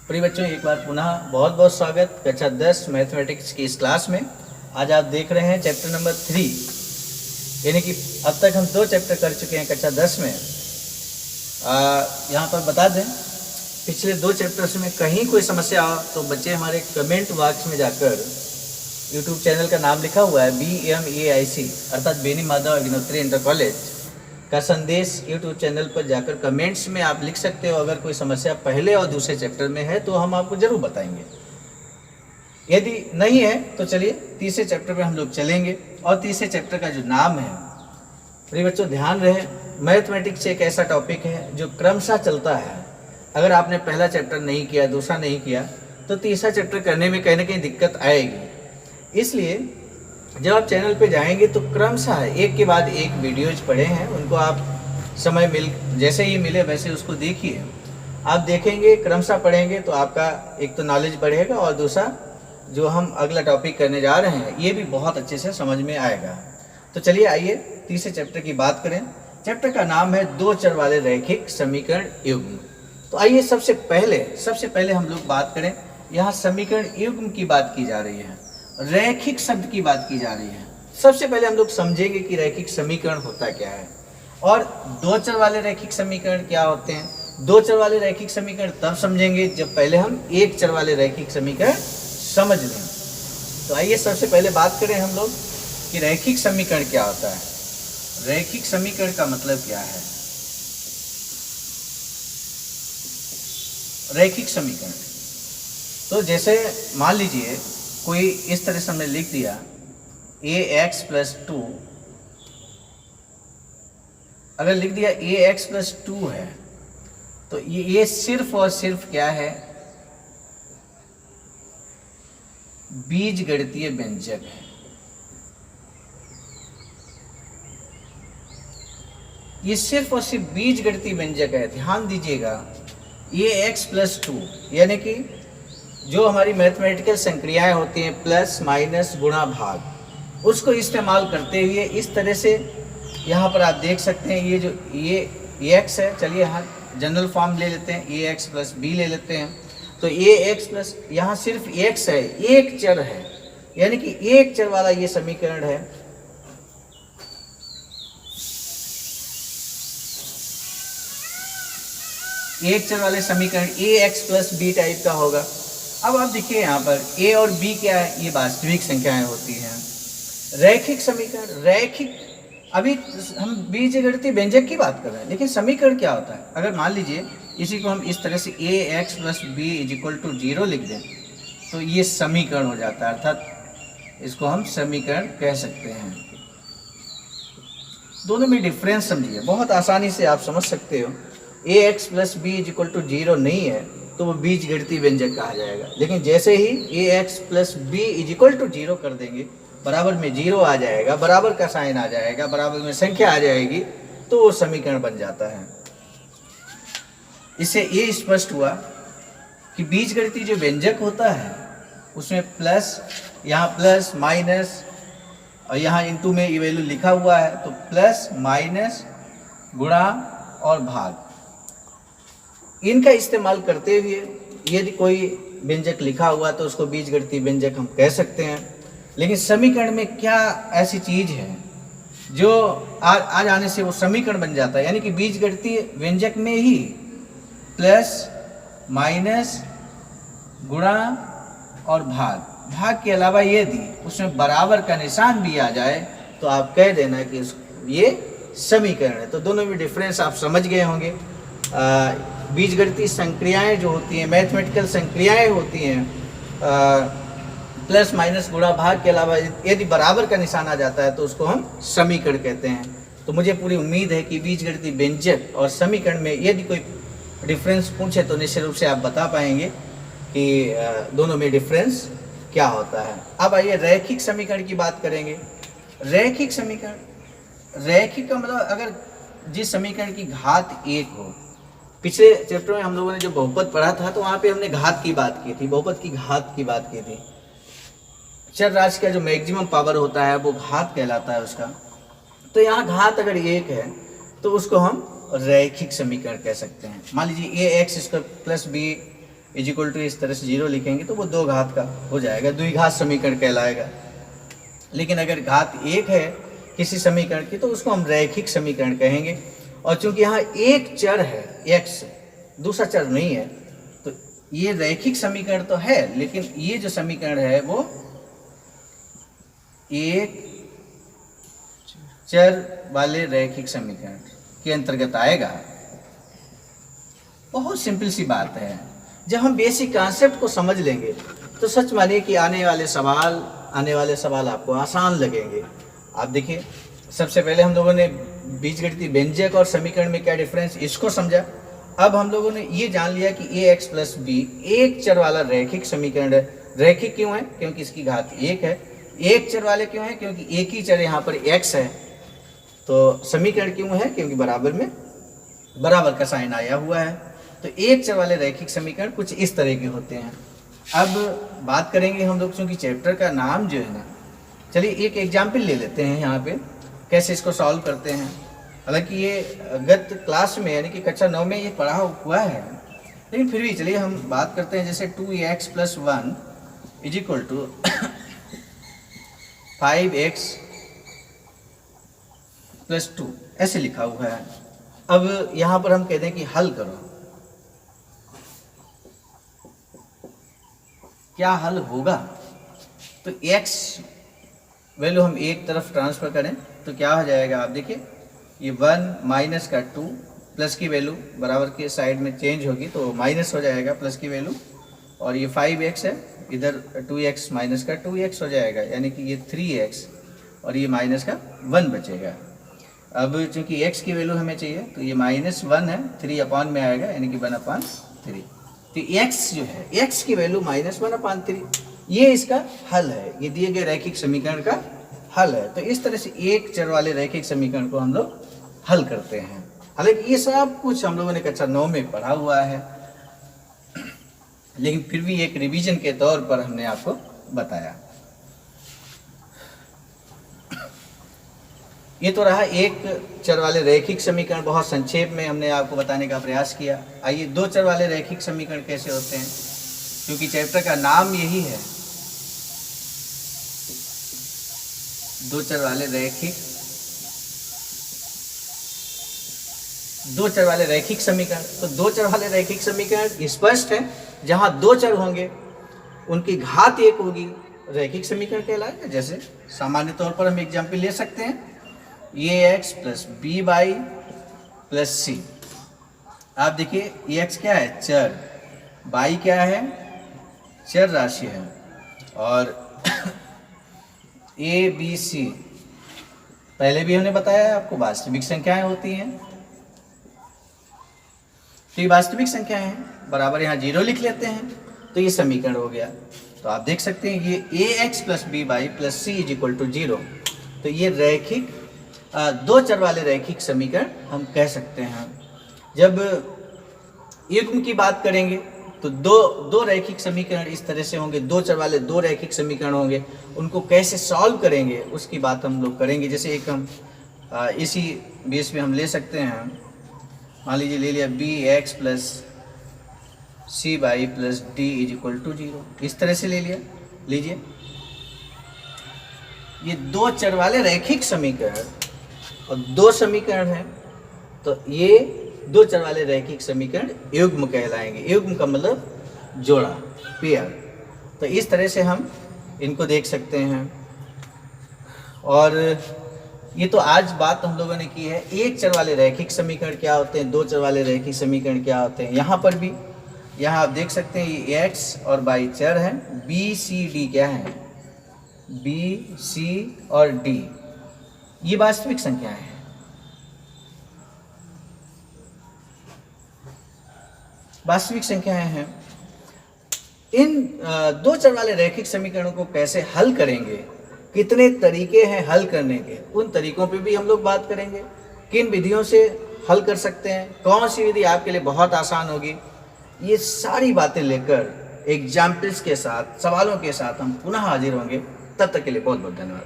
प्रिय बच्चों, एक बार पुनः बहुत बहुत स्वागत कक्षा 10 मैथमेटिक्स की इस क्लास में। आज आप देख रहे हैं चैप्टर नंबर 3, यानी कि अब तक हम 2 चैप्टर कर चुके हैं कक्षा 10 में। यहाँ पर बता दें, पिछले 2 चैप्टर्स में कहीं कोई समस्या हो तो बच्चे हमारे कमेंट बॉक्स में जाकर यूट्यूब चैनल का नाम लिखा हुआ है BMAIC अर्थात बेनी माधव अग्निहोत्री इंटर कॉलेज का संदेश यूट्यूब चैनल पर जाकर कमेंट्स में आप लिख सकते हो। अगर कोई समस्या पहले और दूसरे चैप्टर में है तो हम आपको जरूर बताएंगे। यदि नहीं है तो चलिए तीसरे चैप्टर में हम लोग चलेंगे। और तीसरे चैप्टर का जो नाम है, प्रिय बच्चों ध्यान रहे, मैथमेटिक्स एक ऐसा टॉपिक है जो क्रमशः चलता है। अगर आपने पहला चैप्टर नहीं किया, दूसरा नहीं किया, तो तीसरा चैप्टर करने में कहीं ना कहीं दिक्कत आएगी। इसलिए जब आप चैनल पे जाएंगे तो क्रमशः एक के बाद एक वीडियोज पड़े हैं, उनको आप समय जैसे ही मिले वैसे उसको देखिए। आप देखेंगे, क्रमशः पढ़ेंगे तो आपका एक तो नॉलेज बढ़ेगा और दूसरा जो हम अगला टॉपिक करने जा रहे हैं ये भी बहुत अच्छे से समझ में आएगा। तो चलिए आइए तीसरे चैप्टर की बात करें। चैप्टर का नाम है 2 चर वाले रैखिक समीकरण युग्म। तो आइए सबसे पहले हम लोग बात करें। यहाँ समीकरण युग्म की बात की जा रही है, रैखिक शब्द की बात की जा रही है। सबसे पहले हम लोग समझेंगे कि रैखिक समीकरण होता क्या है और 2 चर वाले रैखिक समीकरण क्या होते हैं। 2 चर वाले रैखिक समीकरण तब समझेंगे जब पहले हम 1 चर वाले रैखिक समीकरण समझ लें। तो आइए सबसे पहले बात करें हम लोग कि रैखिक समीकरण क्या होता है। रैखिक समीकरण का मतलब क्या है। रैखिक समीकरण, तो जैसे मान लीजिए कोई इस तरह से हमने लिख दिया ax + 2, अगर लिख दिया ax + 2 है तो ये सिर्फ और सिर्फ क्या है, बीजगणितीय व्यंजक है। ये सिर्फ और सिर्फ बीजगणितीय व्यंजक है। ध्यान दीजिएगा, ax + 2 यानी कि जो हमारी मैथमेटिकल संक्रियाएं होती हैं प्लस माइनस गुणा भाग, उसको इस्तेमाल करते हुए इस तरह से यहाँ पर आप देख सकते हैं ये जो ये ax है, चलिए यहाँ जनरल फॉर्म ले लेते हैं, ax + b ले लेते हैं। तो ax प्लस यहाँ सिर्फ x है, एक चर है, यानी कि एक चर वाला ये समीकरण है। एक चर वाले समीकरण ax + b टाइप का होगा। अब आप देखिए यहाँ पर a और b क्या है, ये वास्तविक संख्याएं होती हैं। रैखिक समीकरण, रैखिक, अभी हम बीजगणितीय व्यंजक की बात कर रहे हैं, लेकिन समीकरण क्या होता है। अगर मान लीजिए इसी को हम इस तरह से ax + b = 0 लिख दें तो ये समीकरण हो जाता है, अर्थात इसको हम समीकरण कह सकते हैं। दोनों में डिफरेंस समझिए, बहुत आसानी से आप समझ सकते हो। ax + b = 0 नहीं है तो वो बीजगणितीय व्यंजक कहा जाएगा, लेकिन जैसे ही ax + b = 0 कर देंगे, बराबर में 0 आ जाएगा, बराबर का साइन आ जाएगा, बराबर में संख्या आ जाएगी, तो वो समीकरण बन जाता है। इससे ये स्पष्ट हुआ कि बीजगणितीय जो व्यंजक होता है उसमें प्लस, यहाँ प्लस माइनस और यहाँ इनटू में ये वैल्यू लिखा हुआ है, तो प्लस माइनस गुणा और भाग, इनका इस्तेमाल करते हुए यदि कोई व्यंजक लिखा हुआ तो उसको बीजगणितीय व्यंजक हम कह सकते हैं। लेकिन समीकरण में क्या ऐसी चीज है जो आ जाने से वो समीकरण बन जाता है, यानी कि बीजगणितीय व्यंजक में ही प्लस माइनस गुणा और भाग के अलावा यदि उसमें बराबर का निशान भी आ जाए तो आप कह देना कि ये समीकरण है। तो दोनों में डिफरेंस आप समझ गए होंगे। बीजगणितीय संक्रियाएं जो होती हैं, मैथमेटिकल संक्रियाएं होती हैं, प्लस माइनस गुणा भाग के अलावा यदि बराबर का निशान आ जाता है तो उसको हम समीकरण कहते हैं। तो मुझे पूरी उम्मीद है कि बीजगणितीय व्यंजक और समीकरण में यदि कोई डिफरेंस पूछे तो निश्चित रूप से आप बता पाएंगे कि दोनों में डिफरेंस क्या होता है। अब आइए रैखिक समीकरण की बात करेंगे। रैखिक समीकरण, रैखिक का मतलब अगर जिस समीकरण की घात 1 हो, पिछले चैप्टर में हम लोगों ने जो बहुपद पढ़ा था तो वहाँ पे हमने घात की बात की थी, बहुपद की घात की बात की थी। चर राशि का जो मैक्सिमम पावर होता है वो घात कहलाता है उसका। तो यहाँ घात अगर 1 है तो उसको हम रैखिक समीकरण कह सकते हैं। मान लीजिए ax² + b is equal to इस तरह से 0 लिखेंगे तो वो 2 घात का हो जाएगा, द्विघात समीकरण कहलाएगा। लेकिन अगर घात 1 है किसी समीकरण की तो उसको हम रैखिक समीकरण कहेंगे। और चूंकि यहाँ एक चर है x, दूसरा चर नहीं है, तो ये रैखिक समीकरण तो है, लेकिन ये जो समीकरण है वो एक चर वाले रैखिक समीकरण के अंतर्गत आएगा। बहुत सिंपल सी बात है। जब हम बेसिक कॉन्सेप्ट को समझ लेंगे तो सच मानिए कि आने वाले सवाल आपको आसान लगेंगे। आप देखिए, सबसे पहले हम लोगों ने बीजगणितीय व्यंजक और समीकरण में क्या डिफरेंस, इसको समझा। अब हम लोगों ने ये जान लिया कि ax प्लस b एक चर वाला रैखिक समीकरण है। रैखिक क्यों है? क्योंकि इसकी घात 1 है। एक चर वाले क्यों है? क्योंकि एक ही चर यहाँ पर x है। तो समीकरण क्यों है? क्योंकि बराबर में बराबर का साइन आया हुआ है। तो एक चर वाले रैखिक समीकरण कुछ इस तरह के होते हैं। अब बात करेंगे हम लोग, क्योंकि चैप्टर का नाम जो है ना, चलिए एक एग्जाम्पल ले लेते हैं यहाँ पे कैसे इसको सॉल्व करते हैं। हालांकि ये गत क्लास में यानी कि कक्षा 9 में ये पढ़ा हुआ है, लेकिन फिर भी चलिए हम बात करते हैं। जैसे 2x plus 1 is equal to 5x plus 2 ऐसे लिखा हुआ है। अब यहाँ पर हम कहते हैं कि हल करो। क्या हल होगा? तो x वैल्यू हम एक तरफ ट्रांसफर करें तो क्या हो जाएगा? आप देखिए, ये 1 माइनस का 2 प्लस की वैल्यू बराबर के साइड में चेंज होगी तो माइनस हो जाएगा प्लस की वैल्यू, और ये 5x है, इधर 2x माइनस का 2x हो जाएगा, यानी कि ये 3x और ये माइनस का 1 बचेगा। अब चूंकि x की वैल्यू हमें चाहिए तो ये -1 है, 3 अपॉन में आएगा, यानी कि 1/3। तो x जो है, x की वैल्यू -1/3, ये इसका हल है। ये दिए गए रैखिक समीकरण का हल है। तो इस तरह से एक चर वाले रैखिक समीकरण को हम लोग हल करते हैं। हालांकि ये सब कुछ हम लोगों ने कक्षा 9 में पढ़ा हुआ है, लेकिन फिर भी एक रिवीजन के तौर पर हमने आपको बताया। ये तो रहा एक चर वाले रैखिक समीकरण, बहुत संक्षेप में हमने आपको बताने का प्रयास किया। आइए दो चर वाले रैखिक समीकरण कैसे होते हैं, क्योंकि चैप्टर का नाम यही है, दो चर वाले रैखिक समीकरण। तो दो चर वाले रैखिक समीकरण स्पष्ट है, जहां दो चर होंगे उनकी घात 1 होगी, रैखिक समीकरण कहलाएगा। जैसे सामान्य तौर पर हम एग्जाम्पल ले सकते हैं, ax plus B by plus C. आप देखिए ax क्या है? चर, बाई क्या है? चर राशि है, और ए बी सी पहले भी हमने बताया आपको वास्तविक संख्याएं होती हैं। तो ये वास्तविक संख्याएं हैं, बराबर यहाँ 0 लिख लेते हैं तो ये समीकरण हो गया। तो आप देख सकते हैं ये ax plus B by plus C is equal to 0। तो ये रैखिक दो चर वाले रैखिक समीकरण हम कह सकते हैं। जब युग्म की बात करेंगे तो दो रैखिक समीकरण इस तरह से होंगे, दो चर वाले दो रैखिक समीकरण होंगे, उनको कैसे सॉल्व करेंगे उसकी बात हम लोग करेंगे। जैसे एक हम इसी बेस में हम ले सकते हैं, मान लीजिए ले लिया B X plus C by plus D is equal to 0, इस तरह से ले लिया। लीजिए ये दो चर वाले रैखिक समीकरण और दो समीकरण हैं, तो ये दो चर वाले रैखिक समीकरण युग्म कहलाएंगे। युग्म का मतलब जोड़ा, पेयर। तो इस तरह से हम इनको देख सकते हैं। और ये तो आज बात हम लोगों ने की है एक चर वाले रैखिक समीकरण क्या होते हैं, दो चर वाले रैखिक समीकरण क्या होते हैं। यहाँ पर भी, यहाँ आप देख सकते हैं ये एक्स और बाई चर है, बी सी डी क्या है? बी सी और डी ये वास्तविक संख्याएं हैं। वास्तविक संख्याएं हैं। इन दो चर वाले रैखिक समीकरणों को कैसे हल करेंगे, कितने तरीके हैं हल करने के, उन तरीकों पे भी हम लोग बात करेंगे। किन विधियों से हल कर सकते हैं, कौन सी विधि आपके लिए बहुत आसान होगी, ये सारी बातें लेकर एग्जाम्पल्स के साथ, सवालों के साथ हम पुनः हाजिर होंगे। तब तक के लिए बहुत बहुत धन्यवाद।